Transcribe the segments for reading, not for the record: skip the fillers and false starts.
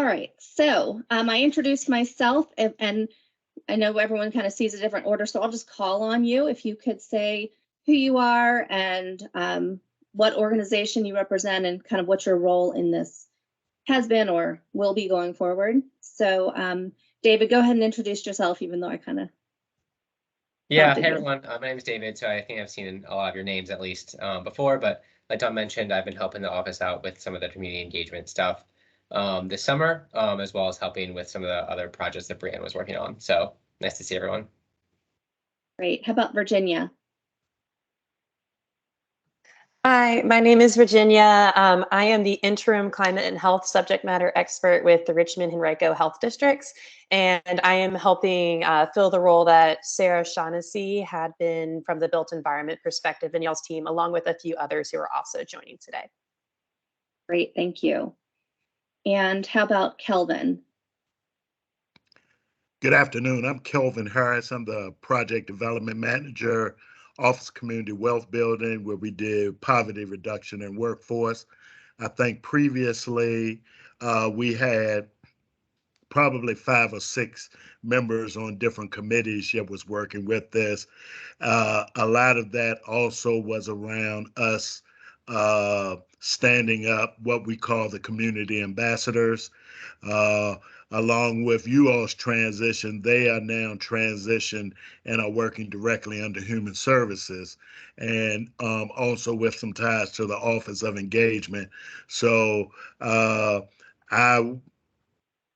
All right, so I introduced myself, and I know everyone kind of sees a different order, so I'll just call on you. If you could say who you are and what organization you represent and kind of what your role in this has been or will be going forward. So David, go ahead and introduce yourself, even though I kind of Yeah, hey everyone, my name is David, so I think I've seen a lot of your names at least before, but like Don mentioned, I've been helping the office out with some of the community engagement stuff this summer, as well as helping with some of the other projects that Brianne was working on. So nice to see everyone. Great. How about Virginia? Hi, my name is Virginia. I am the interim climate and health subject matter expert with the Richmond Henrico Health Districts, and I am helping fill the role that Sarah Shaughnessy had been from the built environment perspective in y'all's team, along with a few others who are also joining today. Great, thank you. And how about Kelvin? Good afternoon. I'm Kelvin Harris. I'm the project development manager, Office Community Wealth Building, where we did poverty reduction and workforce. I think previously we had probably 5 or 6 members on different committees that was working with this. A lot of that also was around us standing up what we call the community ambassadors. Along with you all's transition, they are now transitioned and are working directly under Human Services, and also with some ties to the Office of Engagement. So I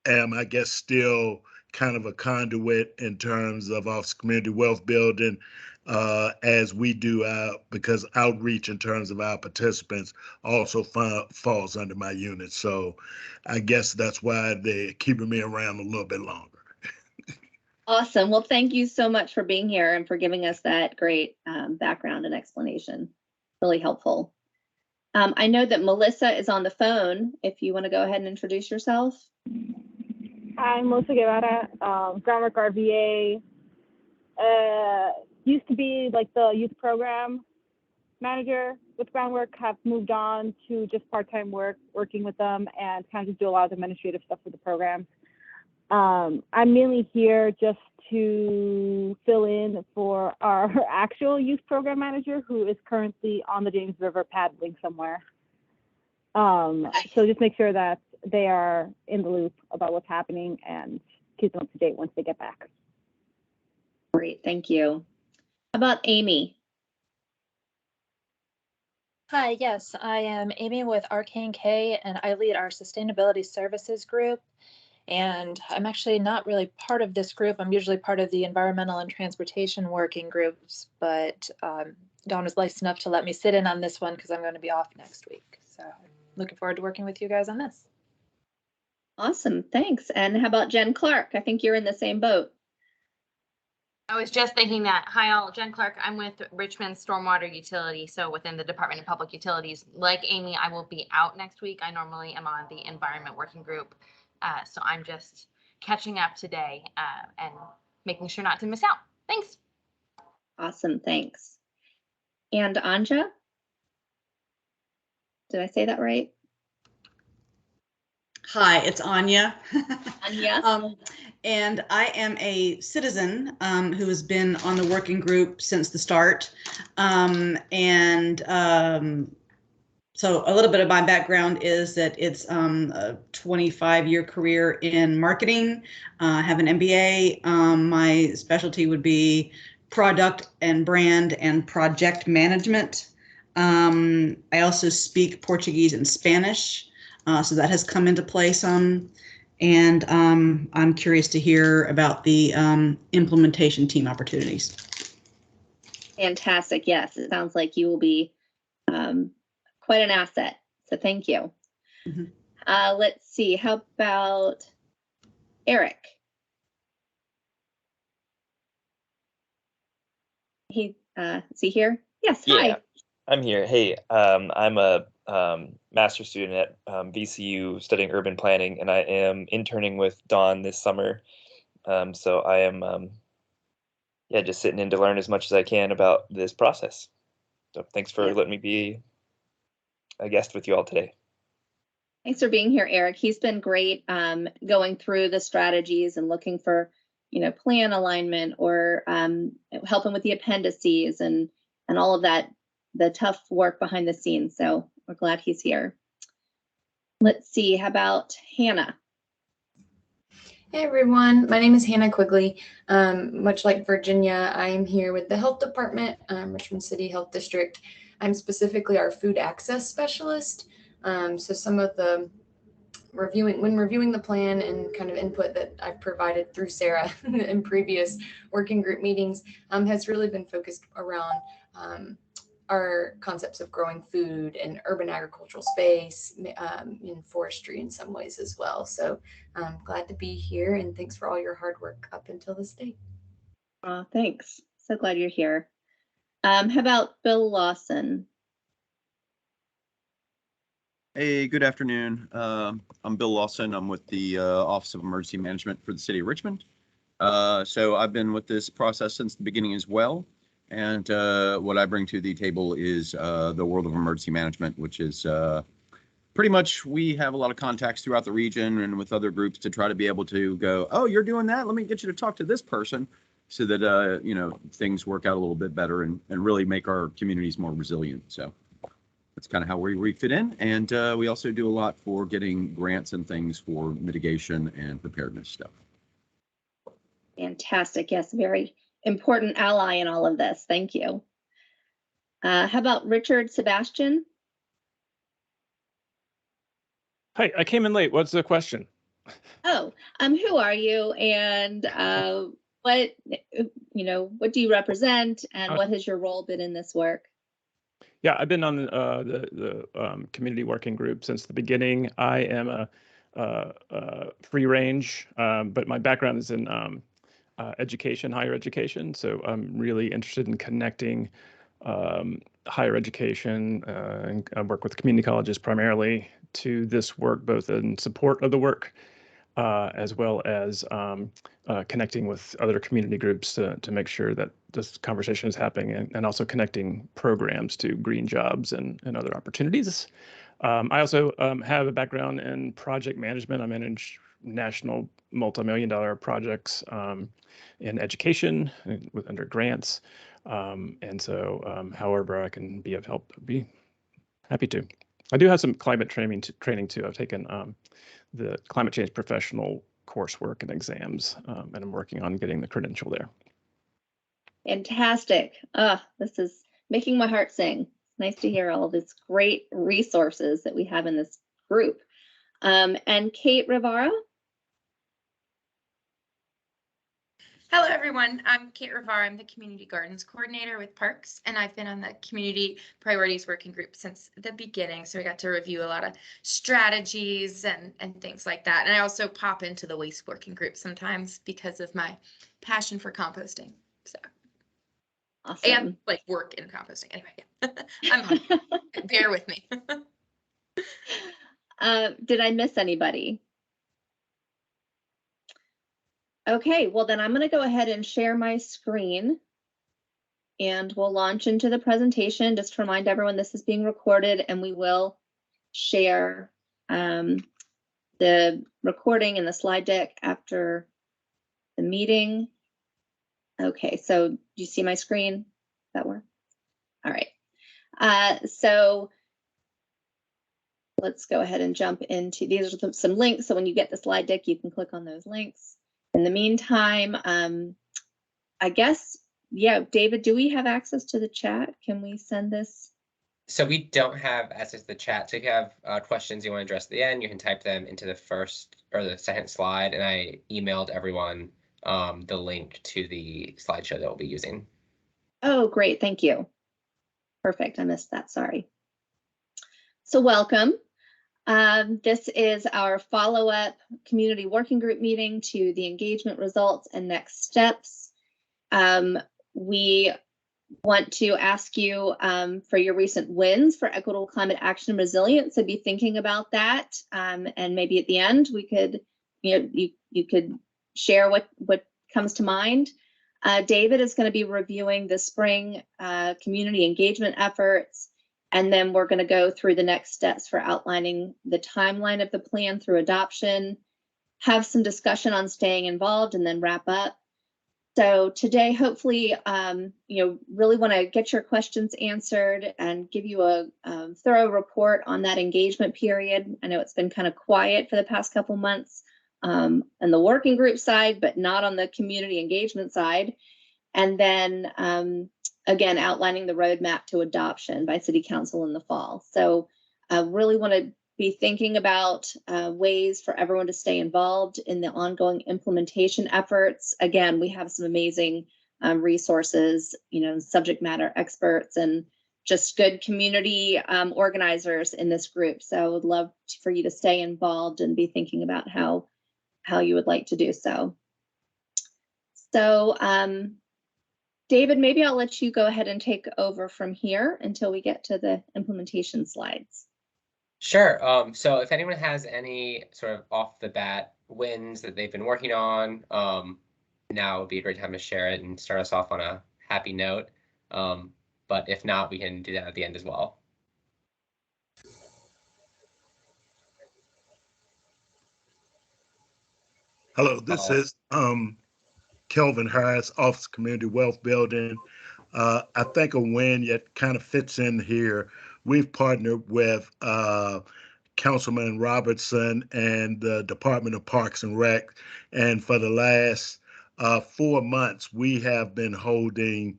am, I guess, still kind of a conduit in terms of Office Community Wealth Building as we do because outreach in terms of our participants also falls under my unit. So I guess that's why they're keeping me around a little bit longer. Awesome. Well, thank you so much for being here and for giving us that great background and explanation. Really helpful. I know that Melissa is on the phone. If you want to go ahead and introduce yourself. Hi, I'm Melissa Guevara, Groundwork RVA. Used to be like the youth program manager with Groundwork, have moved on to just part-time work, working with them and kind of just do a lot of administrative stuff with the program. I'm mainly here just to fill in for our actual youth program manager, who is currently on the James River paddling somewhere. So just make sure that they are in the loop about what's happening and keep them up to date once they get back. Great, thank you. How about Amy? Hi, yes, I am Amy with Arcane K, and I lead our sustainability services group. And I'm actually not really part of this group. I'm usually part of the environmental and transportation working groups, but Dawn was nice enough to let me sit in on this one because I'm going to be off next week. So looking forward to working with you guys on this. Awesome, thanks. And how about Jen Clark? I think you're in the same boat. I was just thinking that. Hi all, Jen Clark. I'm with Richmond Stormwater Utility, so within the Department of Public Utilities. Like Amy, I will be out next week. I normally am on the Environment Working Group, so I'm just catching up today and making sure not to miss out. Thanks. Awesome, thanks. And Anja? Did I say that right? Hi, it's Anya. Anya. And I am a citizen who has been on the working group since the start. So a little bit of my background is that it's a 25-year career in marketing. I have an MBA. My specialty would be product and brand and project management. I also speak Portuguese and Spanish. So that has come into play some, and I'm curious to hear about the implementation team opportunities. Fantastic. Yes, it sounds like you will be quite an asset. So thank you. Mm-hmm. Let's see. How about Eric? Is he here? Yes. Yeah, hi. I'm here. Hey, I'm a master's student at VCU studying urban planning, and I am interning with Dawn this summer. So I am, just sitting in to learn as much as I can about this process. So thanks for letting me be a guest with you all today. Thanks for being here, Eric. He's been great going through the strategies and looking for, plan alignment or helping with the appendices and all of that, the tough work behind the scenes. So we're glad he's here. Let's see, how about Hannah? Hey everyone, my name is Hannah Quigley. Much like Virginia, I am here with the Health Department, Richmond City Health District. I'm specifically our food access specialist. So some of the when reviewing the plan and kind of input that I've provided through Sarah in previous working group meetings has really been focused around our concepts of growing food and urban agricultural space, in forestry in some ways as well. So I'm glad to be here and thanks for all your hard work up until this date. Thanks. So glad you're here. How about Bill Lawson? Hey, good afternoon. I'm Bill Lawson. I'm with the Office of Emergency Management for the City of Richmond. So I've been with this process since the beginning as well. And what I bring to the table is the world of emergency management, which is pretty much we have a lot of contacts throughout the region and with other groups to try to be able to go, oh, you're doing that? Let me get you to talk to this person so that, things work out a little bit better and really make our communities more resilient. So that's kind of how we fit in. And we also do a lot for getting grants and things for mitigation and preparedness stuff. Fantastic. Yes, very important ally in all of this. Thank you. How about Richard Sebastian? Hi, I came in late. What's the question? Oh, who are you and what do you represent and what has your role been in this work? Yeah, I've been on the community working group since the beginning. I am a free range, but my background is in education, higher education. So I'm really interested in connecting higher education and I work with community colleges primarily to this work, both in support of the work as well as connecting with other community groups to make sure that this conversation is happening and also connecting programs to green jobs and other opportunities. I also have a background in project management. I manage national multi-million-dollar projects in education under grants. And so however I can be of help, I'd be happy to. I do have some climate training too. I've taken the climate change professional coursework and exams, and I'm working on getting the credential there. Fantastic. This is making my heart sing. It's nice to hear all of these great resources that we have in this group. And Kate Rivara. Hello, everyone. I'm Kate Rivara. I'm the Community Gardens Coordinator with Parks, and I've been on the Community Priorities Working Group since the beginning. So we got to review a lot of strategies and things like that. And I also pop into the Waste Working Group sometimes because of my passion for composting. So, awesome. And like work in composting. Anyway, yeah. I'm hungry. Bear with me. Did I miss anybody? Okay, well then I'm going to go ahead and share my screen and we'll launch into the presentation. Just to remind everyone, this is being recorded and we will share the recording and the slide deck after the meeting. Okay, so do you see my screen? Does that work? All right. So let's go ahead and jump into, these are some links. So when you get the slide deck, you can click on those links. In the meantime, I guess, yeah, David, do we have access to the chat? Can we send this? So we don't have access to the chat. So if you have questions you want to address at the end, you can type them into the first or the second slide. And I emailed everyone the link to the slideshow that we'll be using. Oh, great. Thank you. Perfect. I missed that. Sorry. So welcome. This is our follow-up community working group meeting to the engagement results and next steps. We want to ask you for your recent wins for equitable climate action and resilience. So be thinking about that. And maybe at the end we could, you could share what comes to mind. David is going to be reviewing the spring community engagement efforts. And then we're going to go through the next steps for outlining the timeline of the plan through adoption, have some discussion on staying involved, and then wrap up. So today, hopefully, really want to get your questions answered and give you a thorough report on that engagement period. I know it's been kind of quiet for the past couple months on the working group side, but not on the community engagement side. And then again, outlining the roadmap to adoption by City Council in the fall. So I really want to be thinking about ways for everyone to stay involved in the ongoing implementation efforts. Again, we have some amazing resources, subject matter experts and just good community organizers in this group. So I would love for you to stay involved and be thinking about how you would like to do so. So David, maybe I'll let you go ahead and take over from here until we get to the implementation slides. Sure. So if anyone has any sort of off the bat wins that they've been working on, now would be a great time to share it and start us off on a happy note. But if not, we can do that at the end as well. Hello, this is Kelvin Harris, Office of Community Wealth Building. I think a win yet kind of fits in here. We've partnered with Councilman Robertson and the Department of Parks and Rec. And for the last 4 months, we have been holding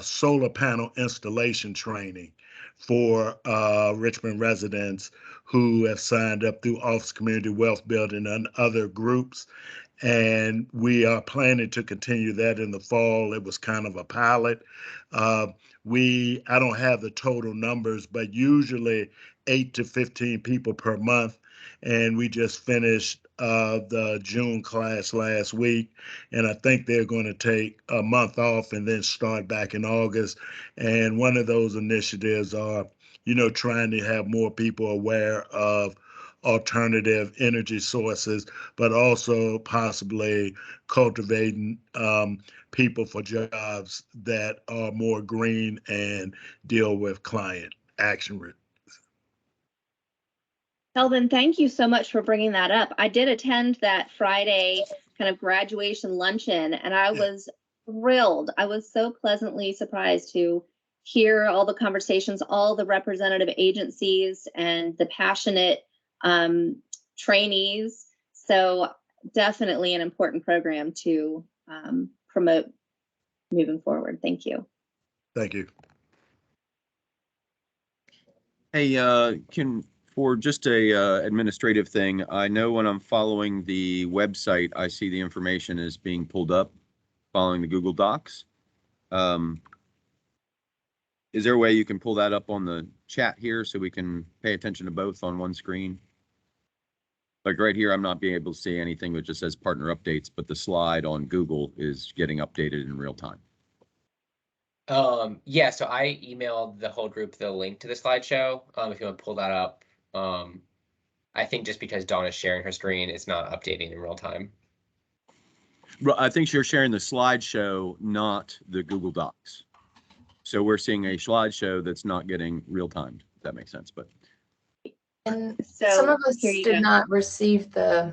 solar panel installation training for Richmond residents who have signed up through Office Community Wealth Building and other groups. And we are planning to continue that in the fall. It was kind of a pilot. I don't have the total numbers, but usually 8 to 15 people per month. And we just finished the June class last week. And I think they're going to take a month off and then start back in August. And one of those initiatives are, trying to have more people aware of alternative energy sources, but also possibly cultivating people for jobs that are more green and deal with client action. Kelvin, thank you so much for bringing that up. I did attend that Friday kind of graduation luncheon, and I was thrilled. I was so pleasantly surprised to hear all the conversations, all the representative agencies, and the passionate trainees. So definitely an important program to promote moving forward. Thank you. Thank you. Hey, for just a administrative thing, I know when I'm following the website, I see the information is being pulled up following the Google Docs. Is there a way you can pull that up on the chat here so we can pay attention to both on one screen? Like right here, I'm not being able to see anything that just says partner updates, but the slide on Google is getting updated in real time. Yeah, so I emailed the whole group the link to the slideshow. If you want to pull that up, I think just because Dawn is sharing her screen, it's not updating in real time. I think you're sharing the slideshow, not the Google Docs. So we're seeing a slideshow that's not getting real time. If that makes sense, but. And So some of us here you did go. not receive the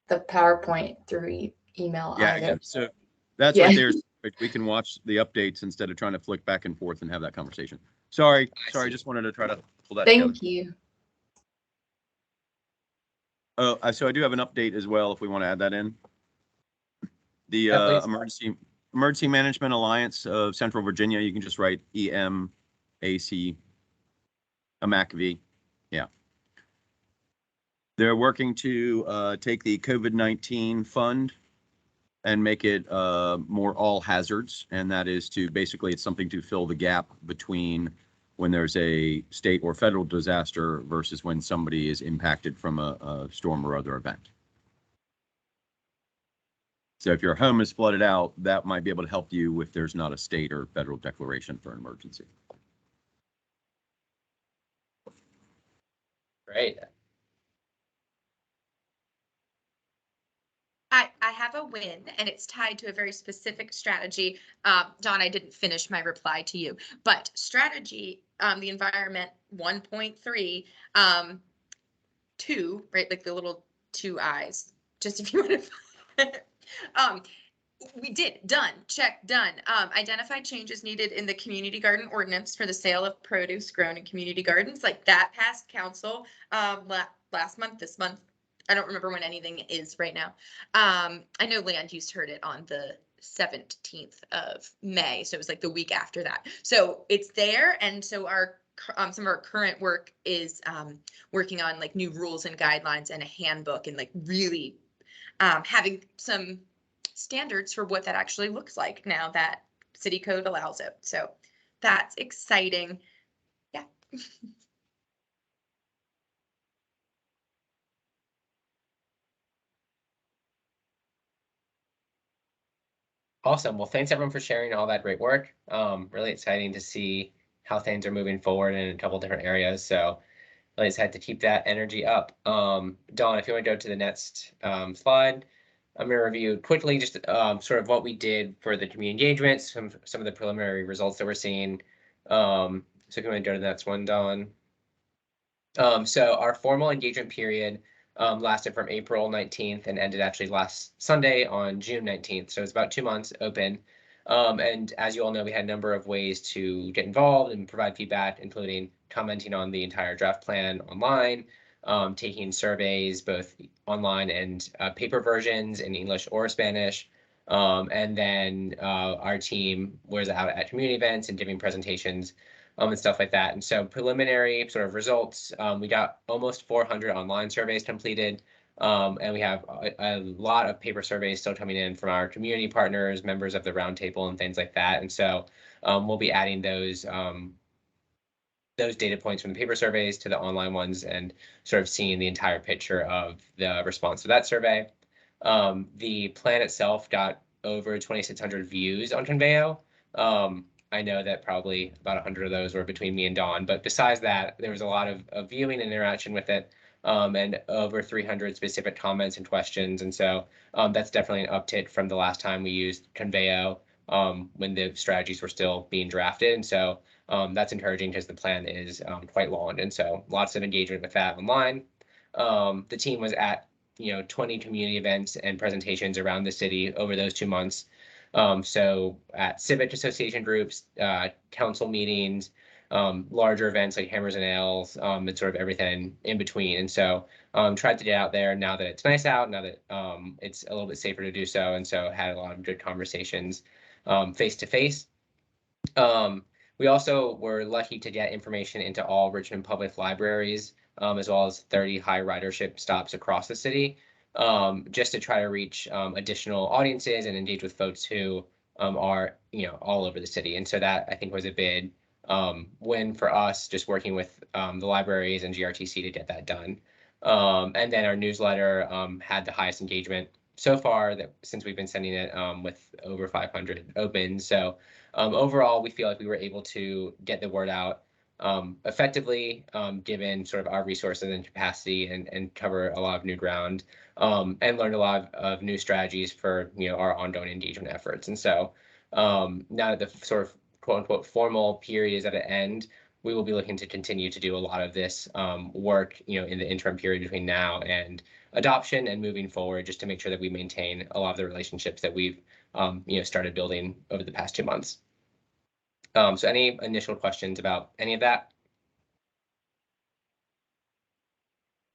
PowerPoint through email Yeah, either. yeah. So that's Yeah. right there. We can watch the updates instead of trying to flick back and forth and have that conversation. Sorry, just wanted to try to pull that together. Thank you. Oh, so I do have an update as well if we want to add that in. The Emergency Management Alliance of Central Virginia, you can just write EMAC, AMACV. Yeah. They're working to take the COVID-19 fund and make it more all hazards. And that is to basically, it's something to fill the gap between when there's a state or federal disaster versus when somebody is impacted from a storm or other event. So if your home is flooded out, that might be able to help you if there's not a state or federal declaration for an emergency. Great. I have a win, and it's tied to a very specific strategy. Dawn, I didn't finish my reply to you, but strategy, the environment 1.3, 2, right? Like the little 2 eyes, just if you want to. We did, done, check, done. Identified changes needed in the community garden ordinance for the sale of produce grown in community gardens, like that passed council last month, this month. I don't remember when anything is right now. I know land use heard it on the 17th of May, so it was like the week after that. So it's there, and so our some of our current work is working on like new rules and guidelines and a handbook, and like really having some standards for what that actually looks like now that city code allows it. So that's exciting. Yeah. Awesome. Well, thanks everyone for sharing all that great work. Really exciting to see how things are moving forward in a couple different areas. So really excited to keep that energy up. Dawn, if you want to go to the next slide, I'm going to review quickly just sort of what we did for the community engagement, some of the preliminary results that we're seeing. So if you want to go to the next one, Dawn. So our formal engagement period lasted from April 19th and ended actually last Sunday on June 19th. So it's about 2 months open. And as you all know, we had a number of ways to get involved and provide feedback, including commenting on the entire draft plan online, taking surveys, both online and paper versions in English or Spanish. And then our team was out at community events and giving presentations and stuff like that. And so preliminary sort of results, we got almost 400 online surveys completed. And we have a lot of paper surveys still coming in from our community partners, members of the roundtable and things like that. And so we'll be adding those data points from the paper surveys to the online ones and sort of seeing the entire picture of the response to that survey. The plan itself got over 2,600 views on Conveo. I know that probably about 100 of those were between me and Dawn, but besides that, there was a lot of viewing and interaction with it, and over 300 specific comments and questions. And so that's definitely an uptick from the last time we used Conveo when the strategies were still being drafted. And so that's encouraging because the plan is quite long. And so lots of engagement with that online. The team was at 20 community events and presentations around the city over those 2 months. So at civic association groups, council meetings, larger events like Hammers and Ales, and sort of everything in between. And so tried to get out there now that it's nice out, now that it's a little bit safer to do so. And so had a lot of good conversations face to face. We also were lucky to get information into all Richmond public libraries, as well as 30 high ridership stops across the city, just to try to reach additional audiences and engage with folks who are all over the city. And so that I think was a big win for us, just working with the libraries and GRTC to get that done. And then our newsletter had the highest engagement so far that since we've been sending it, with over 500 opens. So overall, we feel like we were able to get the word out effectively, given sort of our resources and capacity, and cover a lot of new ground, and learned a lot of new strategies for our ongoing engagement efforts. And so now that the sort of quote unquote formal period is at an end, we will be looking to continue to do a lot of this work in the interim period between now and adoption and moving forward, just to make sure that we maintain a lot of the relationships that we've started building over the past 2 months. So any initial questions about any of that?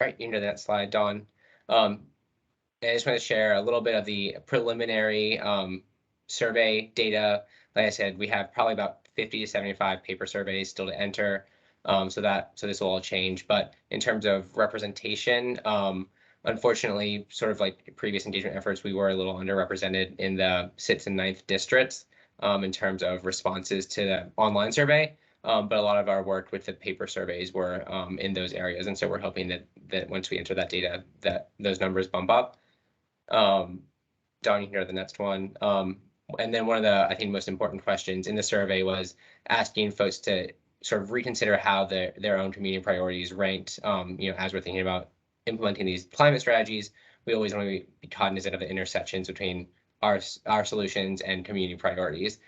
All right, you can go to that slide, Dawn. I just want to share a little bit of the preliminary survey data. Like I said, we have probably about 50 to 75 paper surveys still to enter. So this will all change. But in terms of representation, unfortunately, sort of like previous engagement efforts, we were a little underrepresented in the 6th and 9th districts in terms of responses to the online survey. But a lot of our work with the paper surveys were in those areas. And so we're hoping that once we enter that data, that those numbers bump up. Dawn, you can go to the next one. And then one of the, I think, most important questions in the survey was asking folks to sort of reconsider how their own community priorities ranked, as we're thinking about implementing these climate strategies we always want to be cognizant of the intersections between our solutions and community priorities.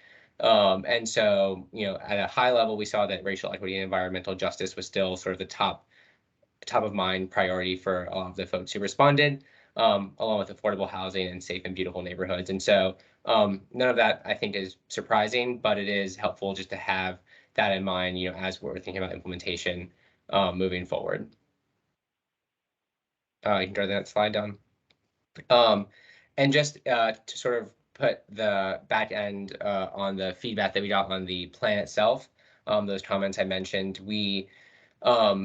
And so, at a high level, we saw that racial equity and environmental justice was still sort of the top of mind priority for a lot of the folks who responded, along with affordable housing and safe and beautiful neighborhoods. And so none of that, I think, is surprising, but it is helpful just to have that in mind, as we're thinking about implementation moving forward. You can draw that slide down. And just to sort of put the back end on the feedback that we got on the plan itself, those comments I mentioned, we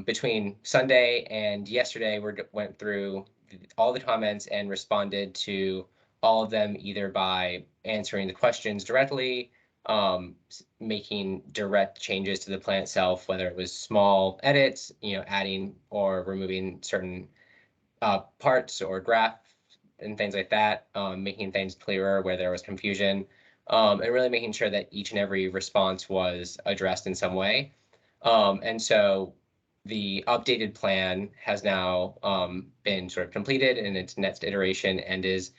between Sunday and yesterday, we went through all the comments and responded to all of them, either by answering the questions directly, making direct changes to the plan itself, whether it was small edits, adding or removing certain parts or graphs and things like that, making things clearer where there was confusion, and really making sure that each and every response was addressed in some way. And so the updated plan has now been sort of completed in its next iteration and is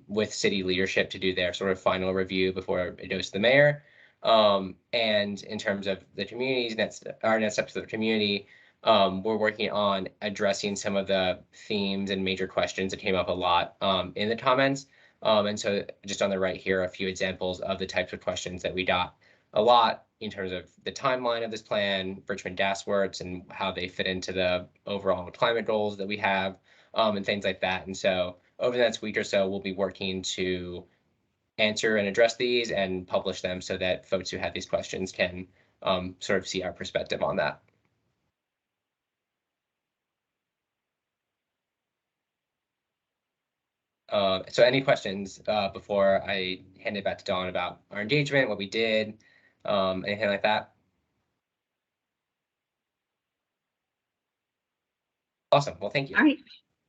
with city leadership to do their sort of final review before it goes to the mayor. And in terms of the community's our next steps to the community, we're working on addressing some of the themes and major questions that came up a lot in the comments. And so just on the right here, a few examples of the types of questions that we got a lot in terms of the timeline of this plan, Richmond gas works, and how they fit into the overall climate goals that we have, and things like that. And so over the next week or so, we'll be working to answer and address these and publish them so that folks who have these questions can sort of see our perspective on that. So any questions before I hand it back to Dawn about our engagement, what we did, anything like that? Awesome. Well, thank you. All right.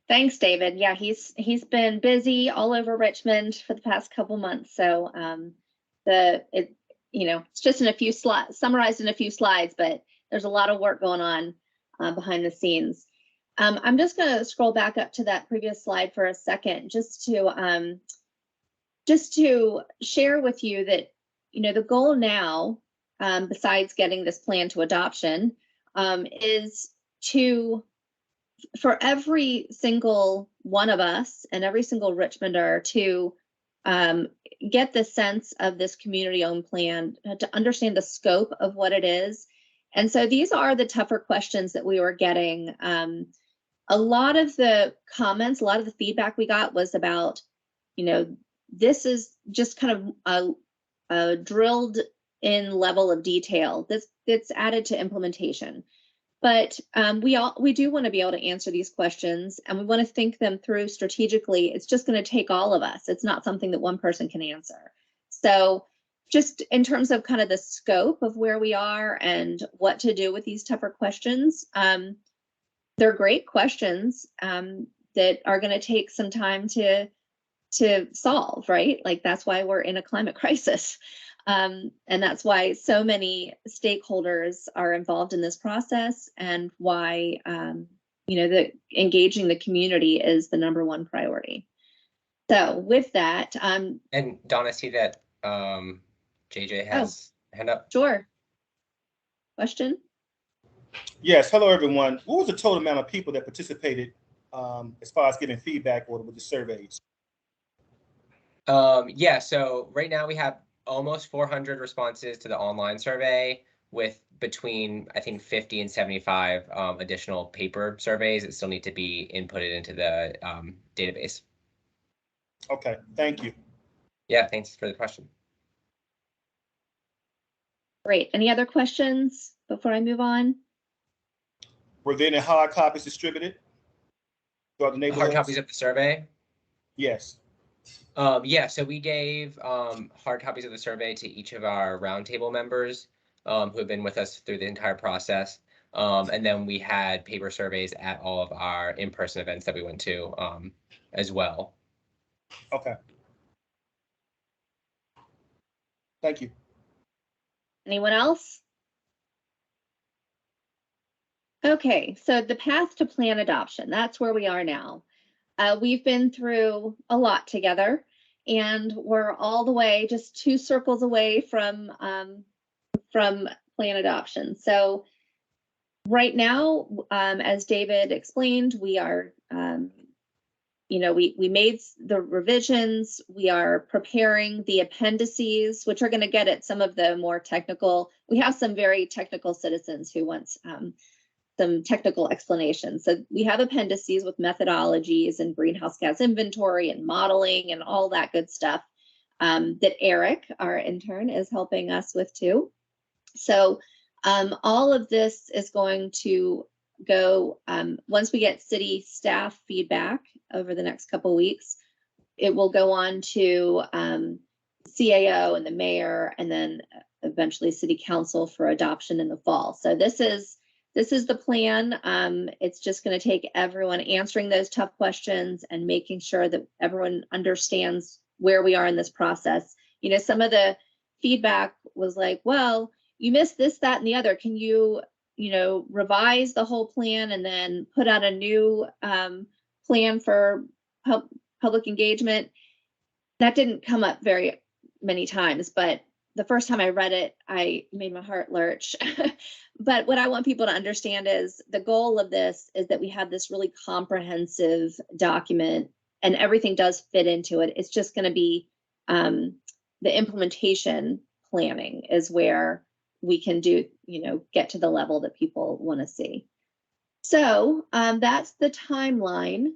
Thanks, David. Yeah, he's been busy all over Richmond for the past couple months. So it's just in a few slides, summarized in a few slides, but there's a lot of work going on behind the scenes. I'm just going to scroll back up to that previous slide for a second, just to share with you that the goal now, besides getting this plan to adoption, is for every single one of us and every single Richmonder to get the sense of this community-owned plan, to understand the scope of what it is. And so these are the tougher questions that we were getting. A lot of the comments, a lot of the feedback we got was about, this is just kind of a drilled in level of detail that's added to implementation. But we do want to be able to answer these questions, and we want to think them through strategically. It's just going to take all of us. It's not something that one person can answer. So just in terms of kind of the scope of where we are and what to do with these tougher questions, they're great questions that are going to take some time to solve, right? Like, that's why we're in a climate crisis. And that's why so many stakeholders are involved in this process, and why engaging the community is the #1 priority. So with that, and Dawn, I see that JJ has hand up. Sure. Question? Yes. Hello, everyone. What was the total amount of people that participated as far as giving feedback or with the surveys? Yeah. So right now we have almost 400 responses to the online survey, with between, I think, 50 and 75 additional paper surveys that still need to be inputted into the database. Okay, thank you. Yeah, thanks for the question. Great. Any other questions before I move on? Were there any hard copies distributed throughout the neighborhoods? Hard copies of the survey? Yes. Yeah, so we gave hard copies of the survey to each of our roundtable members who have been with us through the entire process. And then we had paper surveys at all of our in-person events that we went to as well. Okay. Thank you. Anyone else? Okay, so the path to plan adoption, that's where we are now. we've been through a lot together, and we're all the way just 2 circles away from plan adoption. So right now, as David explained, we are, we made the revisions. We are preparing the appendices, which are going to get at some of the more technical. We have some very technical citizens who want some technical explanations. So we have appendices with methodologies and greenhouse gas inventory and modeling and all that good stuff that Eric, our intern, is helping us with too. So all of this is going to go, once we get city staff feedback over the next couple of weeks, it will go on to CAO and the mayor, and then eventually city council for adoption in the fall. So this is the plan. It's just going to take everyone answering those tough questions and making sure that everyone understands where we are in this process. Some of the feedback was like, well, you missed this, that, and the other. Can you, revise the whole plan and then put out a new plan for public engagement? That didn't come up very many times, but the first time I read it, I made my heart lurch. But what I want people to understand is the goal of this is that we have this really comprehensive document and everything does fit into it. It's just going to be the implementation planning is where we can do, get to the level that people want to see. So that's the timeline.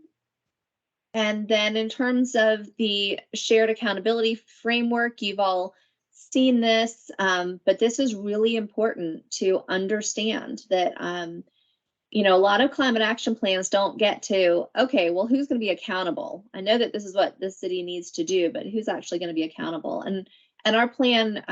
And then in terms of the shared accountability framework, you've all seen this, but this is really important to understand that, a lot of climate action plans don't get to, okay, well, who's going to be accountable? I know that this is what this city needs to do, but who's actually going to be accountable? And our plan,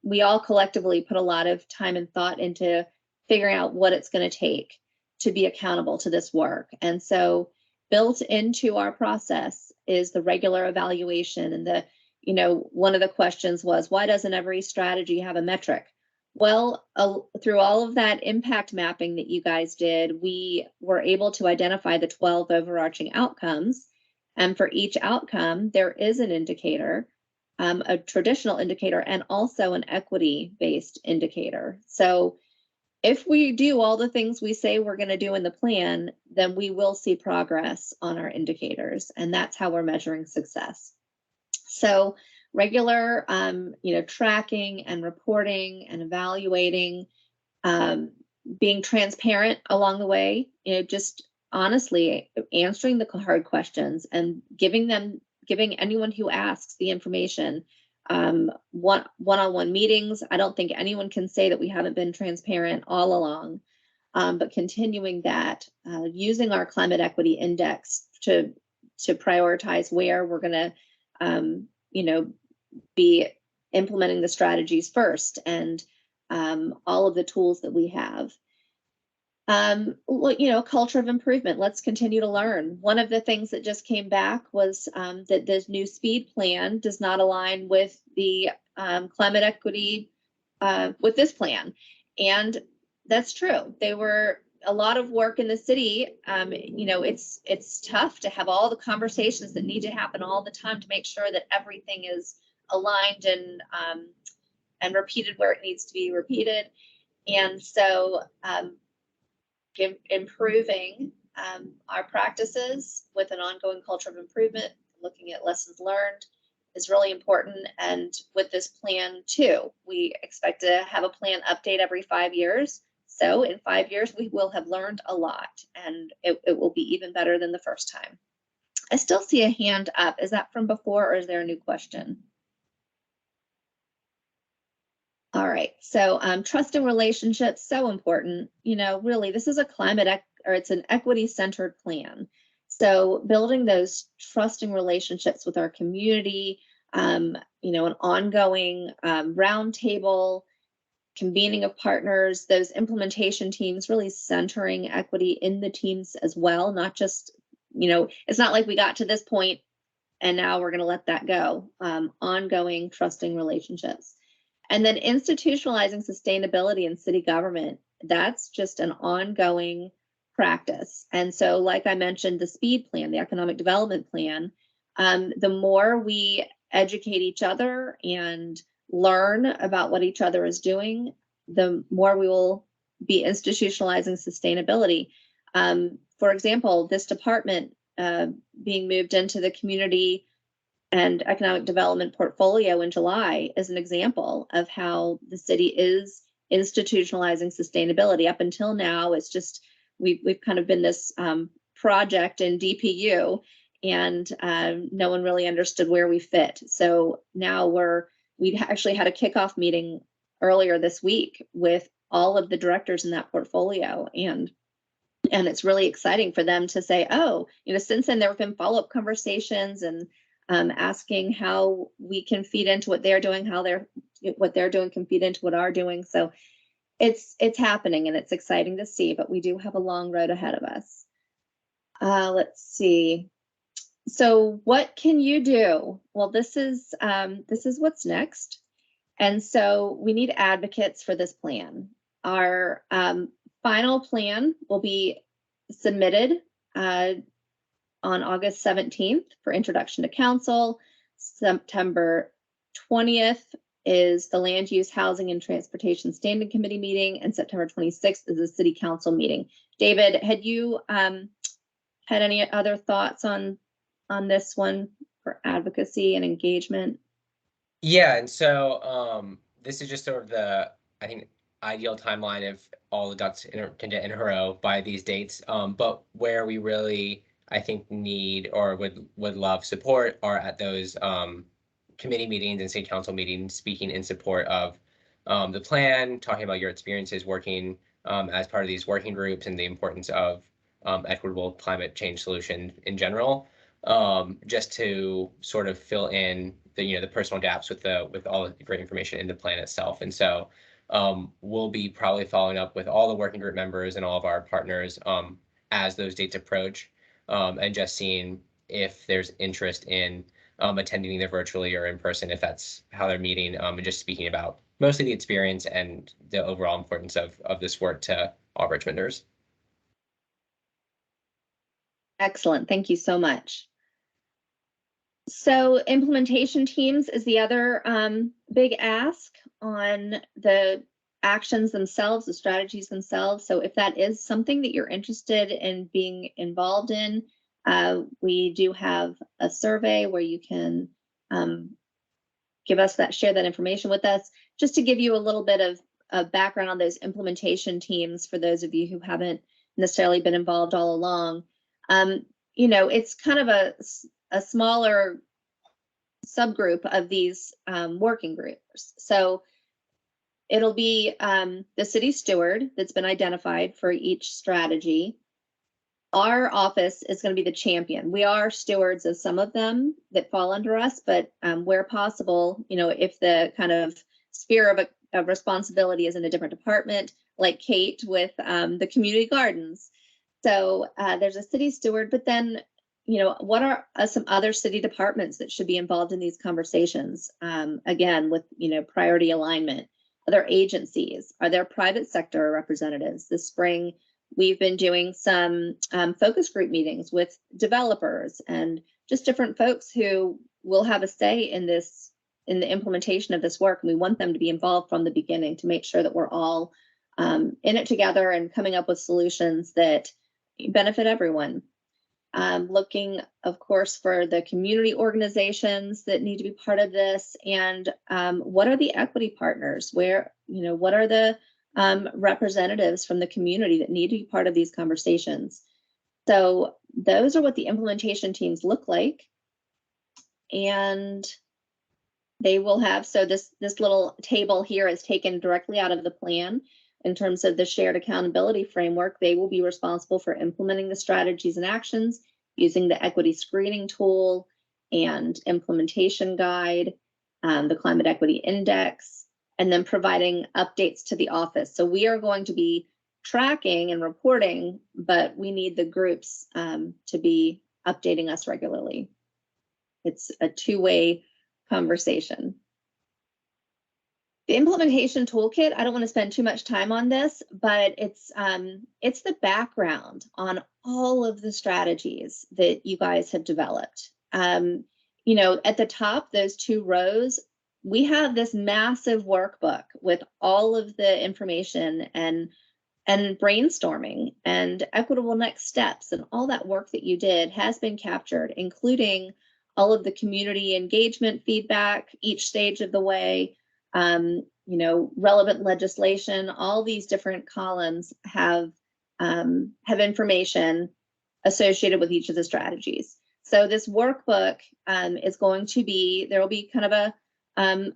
we all collectively put a lot of time and thought into figuring out what it's going to take to be accountable to this work. And so built into our process is the regular evaluation. And one of the questions was, why doesn't every strategy have a metric? Well, through all of that impact mapping that you guys did, we were able to identify the 12 overarching outcomes. And for each outcome, there is an indicator, a traditional indicator, and also an equity-based indicator. So if we do all the things we say we're going to do in the plan, then we will see progress on our indicators. And that's how we're measuring success. So regular, tracking and reporting and evaluating, being transparent along the way, just honestly answering the hard questions and giving anyone who asks the information. One-on-one meetings. I don't think anyone can say that we haven't been transparent all along, but continuing that, using our climate equity index to prioritize where we're going to, be implementing the strategies first, and all of the tools that we have. Culture of improvement. Let's continue to learn. One of the things that just came back was that this new speed plan does not align with the climate equity with this plan. And that's true. They were a lot of work in the city. It's tough to have all the conversations that need to happen all the time to make sure that everything is aligned and repeated where it needs to be repeated. And so improving our practices with an ongoing culture of improvement, looking at lessons learned is really important. And with this plan too, we expect to have a plan update every 5 years. So in 5 years, we will have learned a lot, and it will be even better than the first time. I still see a hand up. Is that from before, or is there a new question? All right, so trust and relationships, so important. Really, this is a it's an equity-centered plan. So building those trusting relationships with our community, an ongoing roundtable, convening of partners, those implementation teams, really centering equity in the teams as well, not just, it's not like we got to this point and now we're going to let that go. Ongoing trusting relationships. And then institutionalizing sustainability in city government. That's just an ongoing practice. And so, like I mentioned, the SPEED plan, the economic development plan, the more we educate each other and learn about what each other is doing, the more we will be institutionalizing sustainability. For example, this department being moved into the community and economic development portfolio in July is an example of how the city is institutionalizing sustainability. Up until now, it's just we've kind of been this project in DPU, and no one really understood where we fit. So now we actually had a kickoff meeting earlier this week with all of the directors in that portfolio, and it's really exciting for them to say, oh, since then there have been follow-up conversations and asking how we can feed into what they're doing, how what they're doing can feed into what we're doing. So it's happening, and it's exciting to see, but we do have a long road ahead of us. Let's see. So what can you do? Well, this is what's next. And so we need advocates for this plan. Our final plan will be submitted on August 17th for introduction to council. September 20th is the Land Use, Housing, and Transportation Standing Committee meeting, and September 26th is the City Council meeting. David, had you had any other thoughts on this one for advocacy and engagement? Yeah, and so this is just sort of the, I think, ideal timeline of all the ducks in a row by these dates. But where we really, I think, need or would love support are at those committee meetings and city council meetings, speaking in support of the plan, talking about your experiences working as part of these working groups and the importance of equitable climate change solutions in general. Just to sort of fill in the personal gaps with all the great information in the plan itself. And so we'll be probably following up with all the working group members and all of our partners as those dates approach, and just seeing if there's interest in attending either virtually or in person, if that's how they're meeting, and just speaking about mostly the experience and the overall importance of this work to all Richmonders. Excellent. Thank you so much. So implementation teams is the other big ask on the actions themselves, the strategies themselves. So if that is something that you're interested in being involved in, we do have a survey where you can give us that, share that information with us. Just to give you a little bit of background on those implementation teams for those of you who haven't necessarily been involved all along. It's kind of a smaller subgroup of these working groups. So it'll be the city steward that's been identified for each strategy. Our office is going to be the champion. We are stewards of some of them that fall under us, but where possible, if the kind of sphere of responsibility is in a different department, like Kate with the community gardens. So there's a city steward, but then, what are some other city departments that should be involved in these conversations? Again, with, priority alignment. Other agencies, are there private sector representatives? This spring, we've been doing some focus group meetings with developers and just different folks who will have a say in the implementation of this work. And we want them to be involved from the beginning to make sure that we're all in it together and coming up with solutions that benefit everyone. Looking, of course, for the community organizations that need to be part of this, and what are the equity partners? What are the representatives from the community that need to be part of these conversations? So those are what the implementation teams look like, and they will have. So this little table here is taken directly out of the plan. In terms of the shared accountability framework, they will be responsible for implementing the strategies and actions using the equity screening tool and implementation guide, the climate equity index, and then providing updates to the office. So we are going to be tracking and reporting, but we need the groups to be updating us regularly. It's a two-way conversation. The implementation toolkit, I don't want to spend too much time on this, but it's the background on all of the strategies that you guys have developed. You know, at the top, those 2 rows, we have this massive workbook with all of the information and brainstorming and equitable next steps, and all that work that you did has been captured, including all of the community engagement feedback each stage of the way. You know, relevant legislation, all these different columns have information associated with each of the strategies. So this workbook is going to be, there will be kind of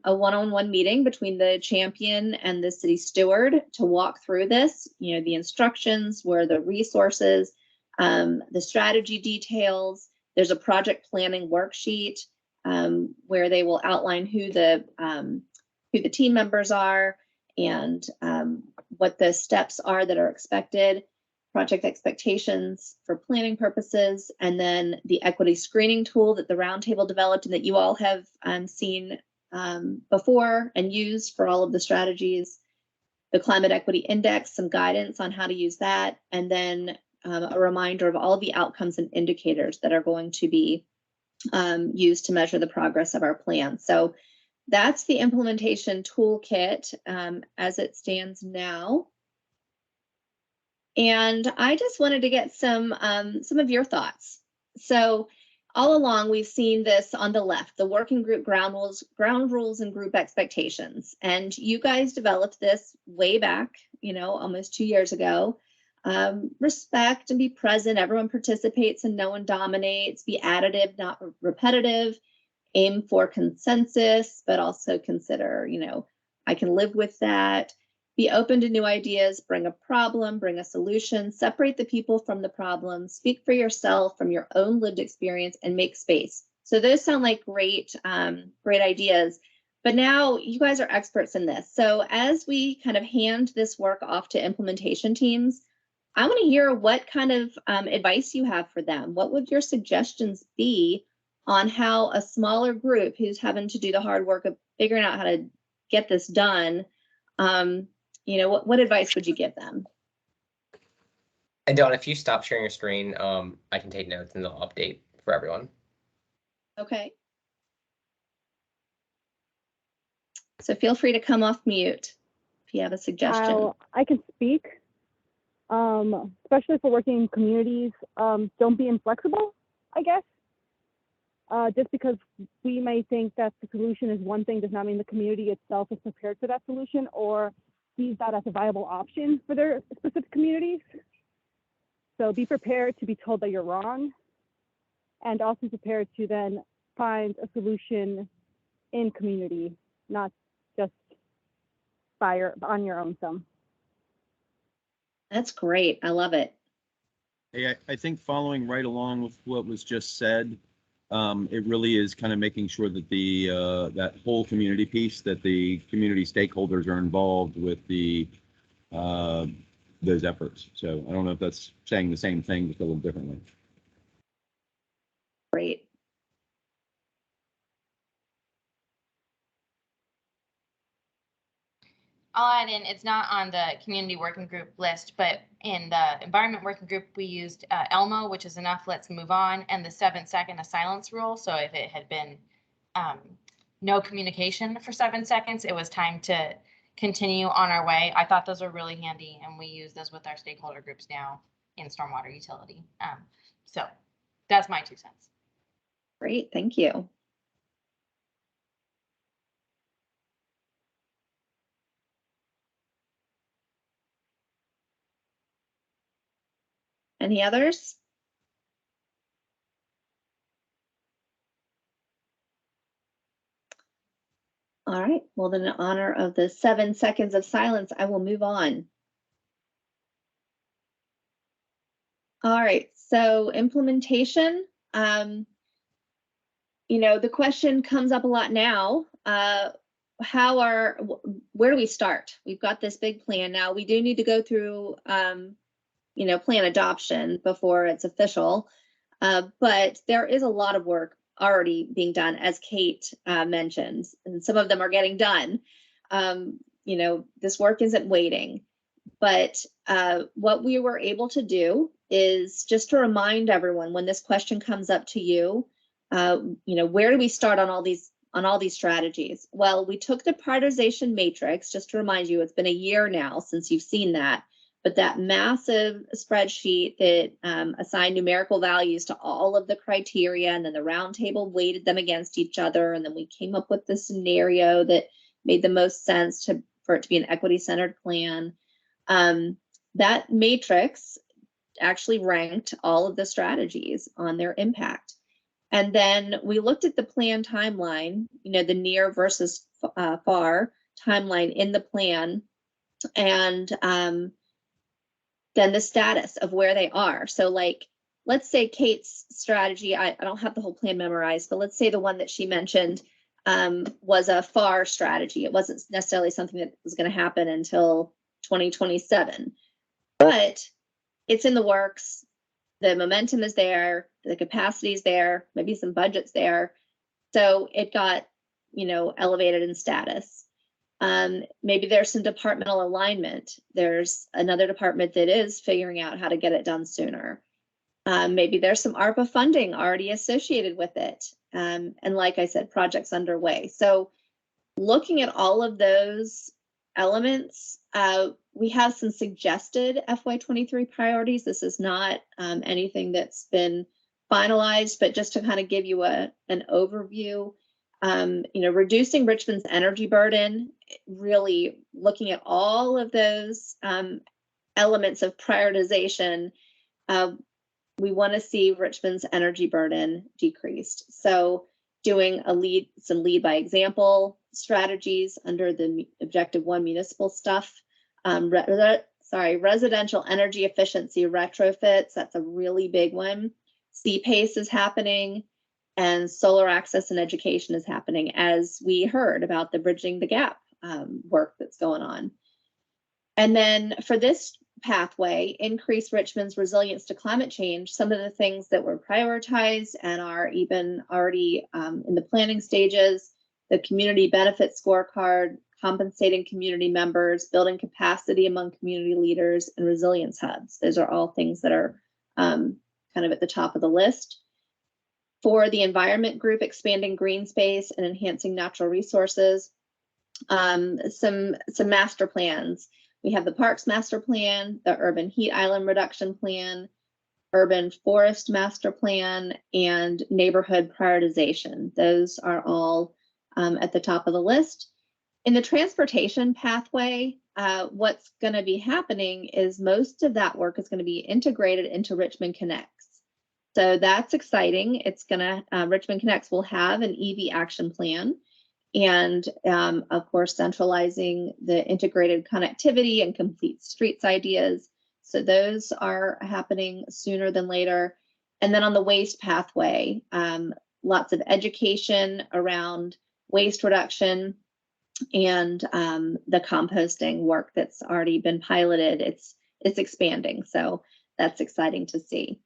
a one-on-one meeting between the champion and the city steward to walk through this, you know, the instructions, where the resources, the strategy details. There's a project planning worksheet where they will outline who the team members are and what the steps are that are expected, project expectations for planning purposes, and then the equity screening tool that the roundtable developed and that you all have seen before and used for all of the strategies, the climate equity index, some guidance on how to use that, and then a reminder of all the outcomes and indicators that are going to be used to measure the progress of our plan. So that's the implementation toolkit as it stands now. And I just wanted to get some of your thoughts. So all along, we've seen this on the left, the working group ground rules and group expectations. And you guys developed this way back, you know, almost 2 years ago. Respect and be present, everyone participates and no one dominates, be additive, not repetitive, aim for consensus, but also consider, you know, I can live with that. Be open to new ideas, bring a problem, bring a solution, separate the people from the problem, speak for yourself from your own lived experience, and make space. So those sound like great ideas, but now you guys are experts in this. So as we kind of hand this work off to implementation teams, I want to hear what kind of advice you have for them. What would your suggestions be on how a smaller group who's having to do the hard work of figuring out how to get this done, you know, what advice would you give them? And Dawn, if you stop sharing your screen, I can take notes and they'll update for everyone. Okay. So feel free to come off mute if you have a suggestion. I can speak, especially for working in communities. Don't be inflexible, I guess. Just because we may think that the solution is one thing does not mean the community itself is prepared for that solution or sees that as a viable option for their specific communities. So be prepared to be told that you're wrong, and also prepared to then find a solution in community, not just on your own thumb. That's great. I love it. Hey, I think following right along with what was just said, it really is kind of making sure that the that whole community piece, that the community stakeholders are involved with the those efforts. So I don't know if that's saying the same thing, just a little differently. Great. I'll add in, it's not on the community working group list, but in the environment working group, we used ELMO, which is enough, let's move on, and the 7-second silence rule. So if it had been no communication for 7 seconds, it was time to continue on our way. I thought those were really handy, and we use those with our stakeholder groups now in stormwater utility. So that's my 2 cents. Great, thank you. Any others? All right, well then in honor of the 7 seconds of silence, I will move on. All right, so implementation, you know, the question comes up a lot now. Where do we start? We've got this big plan now. We do need to go through, you know, plan adoption before it's official, but there is a lot of work already being done, as Kate mentioned, and some of them are getting done. this work isn't waiting. But what we were able to do is just to remind everyone when this question comes up to you, where do we start on all these strategies? Well, we took the prioritization matrix, just to remind you, it's been a year now since you've seen that, but that massive spreadsheet that assigned numerical values to all of the criteria, and then the roundtable weighted them against each other, and then we came up with the scenario that made the most sense for it to be an equity-centered plan. That matrix actually ranked all of the strategies on their impact. And then we looked at the plan timeline, the near versus far timeline in the plan, and then the status of where they are. So like, let's say Kate's strategy, I don't have the whole plan memorized, but let's say the one that she mentioned was a far strategy. It wasn't necessarily something that was going to happen until 2027, but it's in the works. The momentum is there, the capacity is there, maybe some budget's there. So it got, elevated in status. Maybe there's some departmental alignment. There's another department that is figuring out how to get it done sooner. Maybe there's some ARPA funding already associated with it. And like I said, projects underway. So looking at all of those elements, we have some suggested FY23 priorities. This is not anything that's been finalized, but just to kind of give you an overview, reducing Richmond's energy burden, really looking at all of those elements of prioritization. We want to see Richmond's energy burden decreased. So doing some lead by example strategies under the Objective 1 municipal stuff. Residential energy efficiency retrofits, that's a really big one. CPACE is happening, and solar access and education is happening, as we heard about the Bridging the Gap work that's going on. And then for this pathway, increase Richmond's resilience to climate change, some of the things that were prioritized and are even already in the planning stages, the community benefit scorecard, compensating community members, building capacity among community leaders, and resilience hubs. Those are all things that are kind of at the top of the list. For the environment group, expanding green space and enhancing natural resources, some master plans. We have the Parks Master Plan, the Urban Heat Island Reduction Plan, Urban Forest Master Plan, and Neighborhood Prioritization. Those are all at the top of the list. In the transportation pathway, what's going to be happening is most of that work is going to be integrated into Richmond Connects. So that's exciting. It's going to, Richmond Connects will have an EV action plan, and of course, centralizing the integrated connectivity and complete streets ideas. So those are happening sooner than later. And then on the waste pathway, lots of education around waste reduction and the composting work that's already been piloted. It's expanding, so that's exciting to see.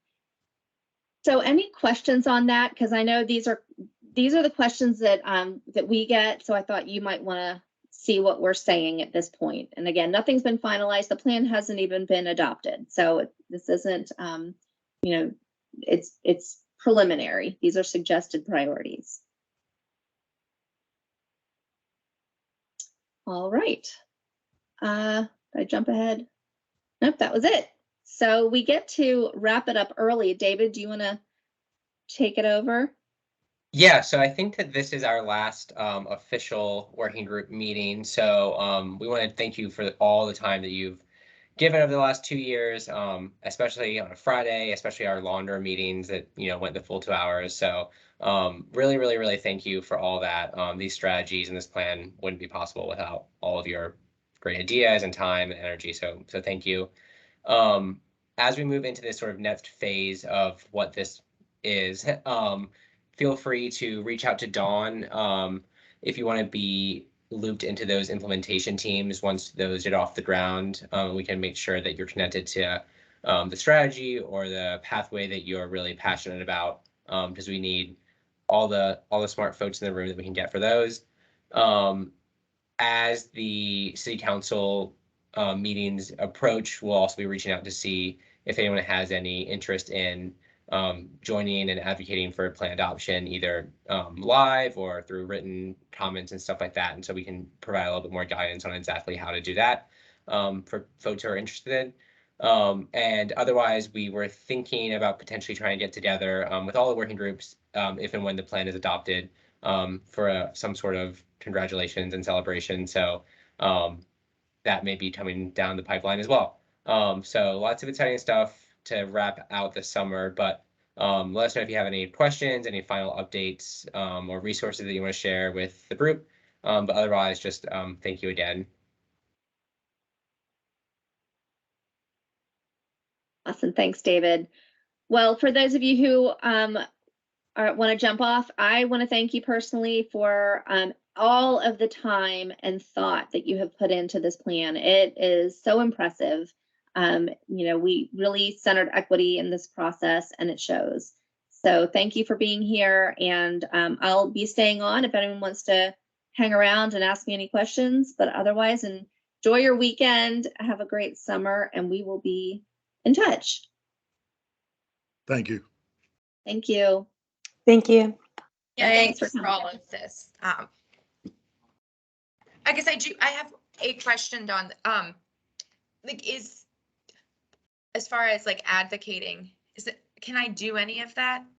So any questions on that? Because I know these are the questions that that we get. So I thought you might want to see what we're saying at this point. And again, nothing's been finalized. The plan hasn't even been adopted. So this isn't, it's preliminary. These are suggested priorities. All right. Did I jump ahead? Nope, that was it. So we get to wrap it up early. David, do you want to take it over? Yeah, so I think that this is our last official working group meeting. So we want to thank you for all the time that you've given over the last 2 years, especially on a Friday, especially our longer meetings that went the full 2 hours. So really, really, really thank you for all that. These strategies and this plan wouldn't be possible without all of your great ideas and time and energy. So thank you. As we move into this sort of next phase of what this is, feel free to reach out to Dawn if you want to be looped into those implementation teams. Once those get off the ground, we can make sure that you're connected to the strategy or the pathway that you're really passionate about, because we need all the smart folks in the room that we can get for those. as the city council meetings approach, we'll also be reaching out to see if anyone has any interest in joining and advocating for plan adoption, either live or through written comments and stuff like that. And so we can provide a little bit more guidance on exactly how to do that for folks who are interested. And otherwise, we were thinking about potentially trying to get together with all the working groups if and when the plan is adopted for some sort of congratulations and celebration. So that may be coming down the pipeline as well. So lots of exciting stuff to wrap out the summer, but let us know if you have any questions, any final updates, or resources that you want to share with the group. But otherwise, just thank you again. Awesome. Thanks, David. Well, for those of you who want to jump off, I want to thank you personally for all of the time and thought that you have put into this plan. It is so impressive. We really centered equity in this process, and it shows. So thank you for being here, and I'll be staying on if anyone wants to hang around and ask me any questions, but otherwise, enjoy your weekend, have a great summer, and we will be in touch. Thank you. Thank you. Thank you. Yeah, Thanks thanks for for coming. all of this. I guess I have a question on as far as like advocating, can I do any of that?